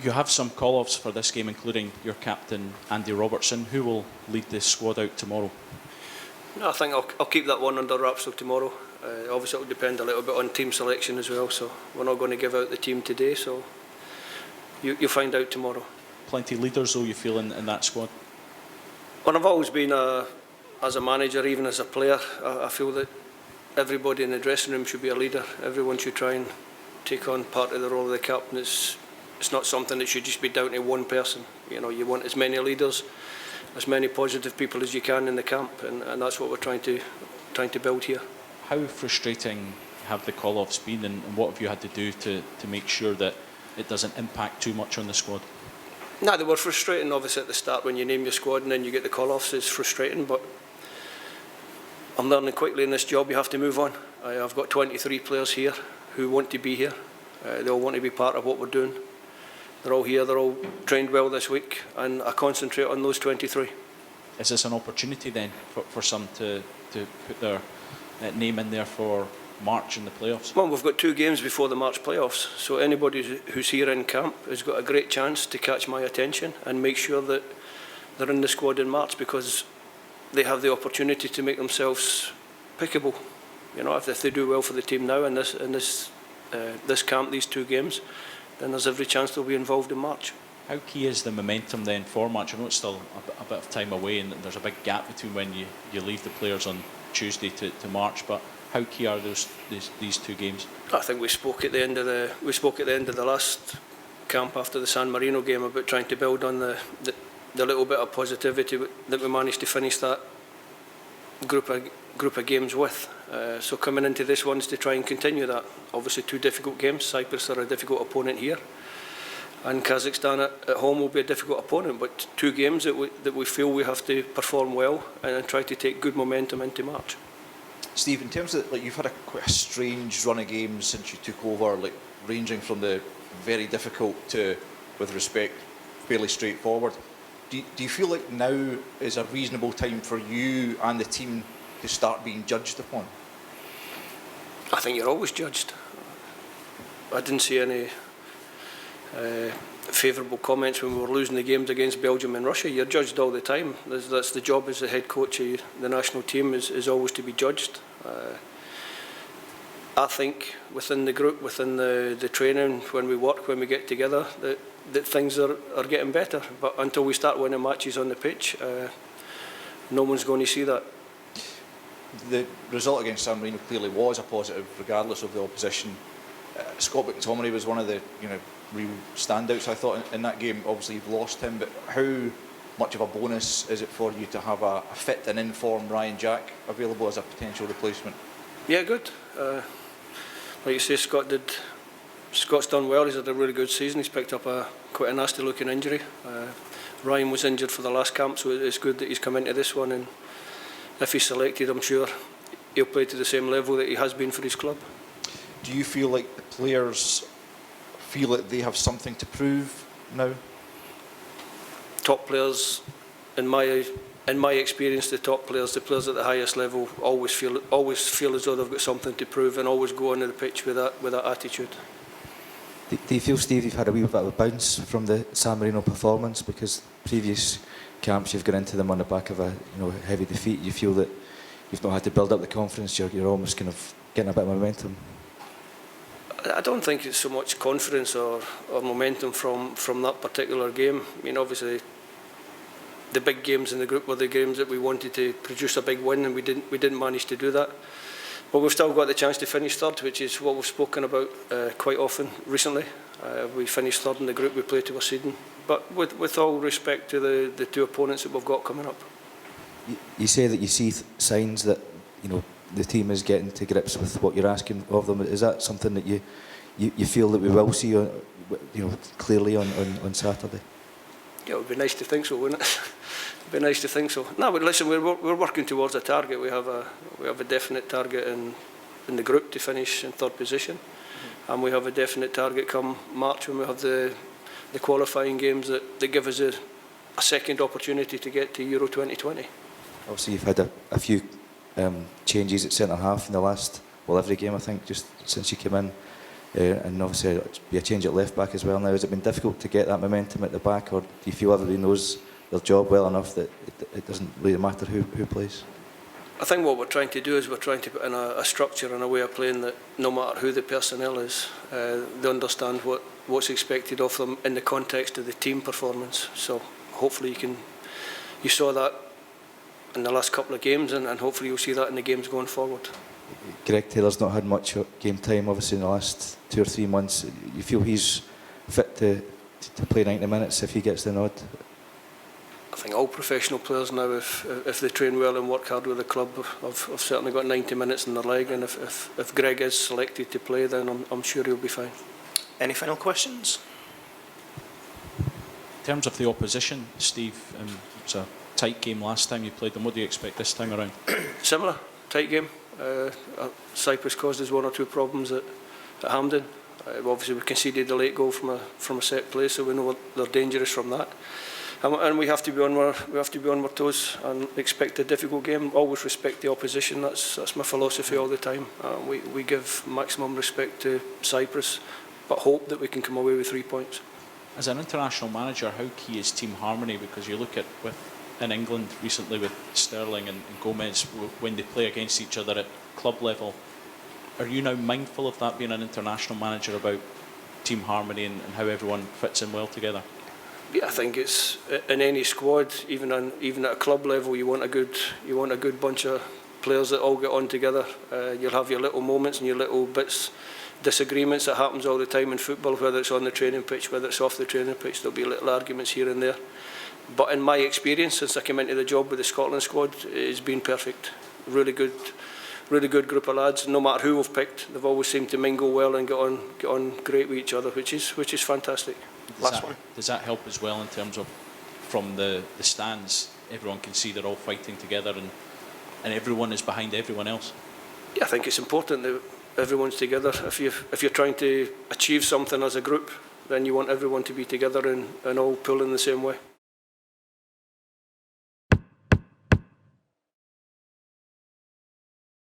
You have some call-offs for this game, including your captain, Andy Robertson. Who will lead this squad out tomorrow? No, I think I'll keep that one under wraps till tomorrow. Obviously, it will depend a little bit on team selection as well, so we're not going to give out the team today, so you'll find out tomorrow. Plenty leaders, though, you feel, in that squad? Well, I've always been, as a manager, even as a player, I feel that everybody in the dressing room should be a leader. Everyone should try and take on part of the role of the captain. It's not something that should just be down to one person. You know, you want as many leaders, as many positive people as you can in the camp, and that's what we're trying to build here. How frustrating have the call-offs been, and what have you had to do to make sure that it doesn't impact too much on the squad? No, they were frustrating obviously at the start when you name your squad and then you get the call-offs. It's frustrating, but I'm learning quickly in this job you have to move on. I've got 23 players here who want to be here. They all want to be part of what we're doing. They're all here, they're all trained well this week, and I concentrate on those 23. Is this an opportunity then for some to put their name in there for March in the playoffs? Well, we've got 2 games before the March playoffs, so anybody who's here in camp has got a great chance to catch my attention and make sure that they're in the squad in March, because they have the opportunity to make themselves pickable. You know, if they do well for the team now in this camp, these 2 games, then there's every chance they'll be involved in March. How key is the momentum then for March? I know it's still a bit of time away, and there's a big gap between when you leave the players on Tuesday to March, but how key are these 2 games? I think we spoke at the end of the last camp after the San Marino game about trying to build on the little bit of positivity that we managed to finish that group of games with. So coming into this one is to try and continue that. Obviously 2 difficult games. Cyprus are a difficult opponent here, and Kazakhstan at home will be a difficult opponent, but 2 games that we feel we have to perform well and try to take good momentum into March. Steve, in terms of, like, you've had quite a strange run of games since you took over, like ranging from the very difficult to, with respect, fairly straightforward. Do you feel like now is a reasonable time for you and the team to start being judged upon? I think you're always judged. I didn't see any favourable comments when we were losing the games against Belgium and Russia. You're judged all the time. That's the job as the head coach of the national team, is always to be judged. I think within the group, within the training, when we work, when we get together, that things are getting better. But until we start winning matches on the pitch, no one's going to see that. The result against San Marino clearly was a positive, regardless of the opposition. Scott McTominay was one of the real standouts, I thought, in that game. Obviously, you've lost him, but how much of a bonus is it for you to have a fit and in-form Ryan Jack available as a potential replacement? Yeah, good. Like you say, Scott's done well. He's had a really good season. He's picked up quite a nasty-looking injury. Ryan was injured for the last camp, so it's good that he's come into this one, and if he's selected, I'm sure he'll play to the same level that he has been for his club. Do you feel like the players feel that they have something to prove now? Top players, in my experience, the players at the highest level always feel as though they've got something to prove, and always go onto the pitch with that attitude. Do you feel, Steve, you've had a wee bit of a bounce from the San Marino performance, because previous camps you've gone into them on the back of a heavy defeat? You feel that you've not had to build up the confidence, you're almost kind of getting a bit of momentum? I don't think it's so much confidence or momentum from that particular game. I mean, obviously the big games in the group were the games that we wanted to produce a big win, and we didn't manage to do that. But we've still got the chance to finish third, which is what we've spoken about quite often recently. We finished third in the group, we play to a seeding. But with all respect to the 2 opponents that we've got coming up. You say that you see signs that the team is getting to grips with what you're asking of them. Is that something that you feel that we will see clearly on Saturday? Yeah, it would be nice to think so, wouldn't it? It'd be nice to think so. No, but listen, we're working towards a target. We have a definite target in the group to finish in third position, and we have a definite target come March when we have the qualifying games that give us a second opportunity to get to Euro 2020. Obviously, you've had a few changes at centre half in the last, every game I think, just since you came in. and obviously it'll be a change at left back as well now. Has it been difficult to get that momentum at the back, or do you feel everybody knows their job well enough that it doesn't really matter who plays? I think what we're trying to do is we're trying to put in a structure and a way of playing that no matter who the personnel is, they understand what's expected of them in the context of the team performance. So hopefully you saw that in the last couple of games, and hopefully you'll see that in the games going forward. Greg Taylor's not had much game time obviously in the last 2 or 3 months. You feel he's fit to play 90 minutes if he gets the nod? I think all professional players now, if they train well and work hard with the club, have certainly got 90 minutes in their leg, and if Greg is selected to play, then I'm sure he'll be fine. Any final questions? In terms of the opposition, Steve, it was a tight game last time you played them. What do you expect this time around? Similar, tight game. Cyprus caused us 1 or 2 problems at Hampden. Obviously we conceded a late goal from a set play, so we know they're dangerous from that. And we have to be on our toes and expect a difficult game. Always respect the opposition. That's my philosophy all the time. We give maximum respect to Cyprus, but hope that we can come away with 3 points. As an international manager, how key is team harmony? Because you look at in England recently with Sterling and Gomez, when they play against each other at club level, are you now mindful of that, being an international manager, about team harmony and how everyone fits in well together? Yeah, I think it's in any squad, even at a club level, you want a good bunch of players that all get on together. You'll have your little moments and your little bits, disagreements that happens all the time in football, whether it's on the training pitch, whether it's off the training pitch. There'll be little arguments here and there. But in my experience, since I came into the job with the Scotland squad, it's been perfect. Really good group of lads. No matter who we've picked, they've always seemed to mingle well and get on great with each other, which is fantastic. Does that help as well in terms of from the stands? Everyone can see they're all fighting together and everyone is behind everyone else. Yeah, I think it's important that everyone's together. If you're trying to achieve something as a group, then you want everyone to be together and all pull in the same way.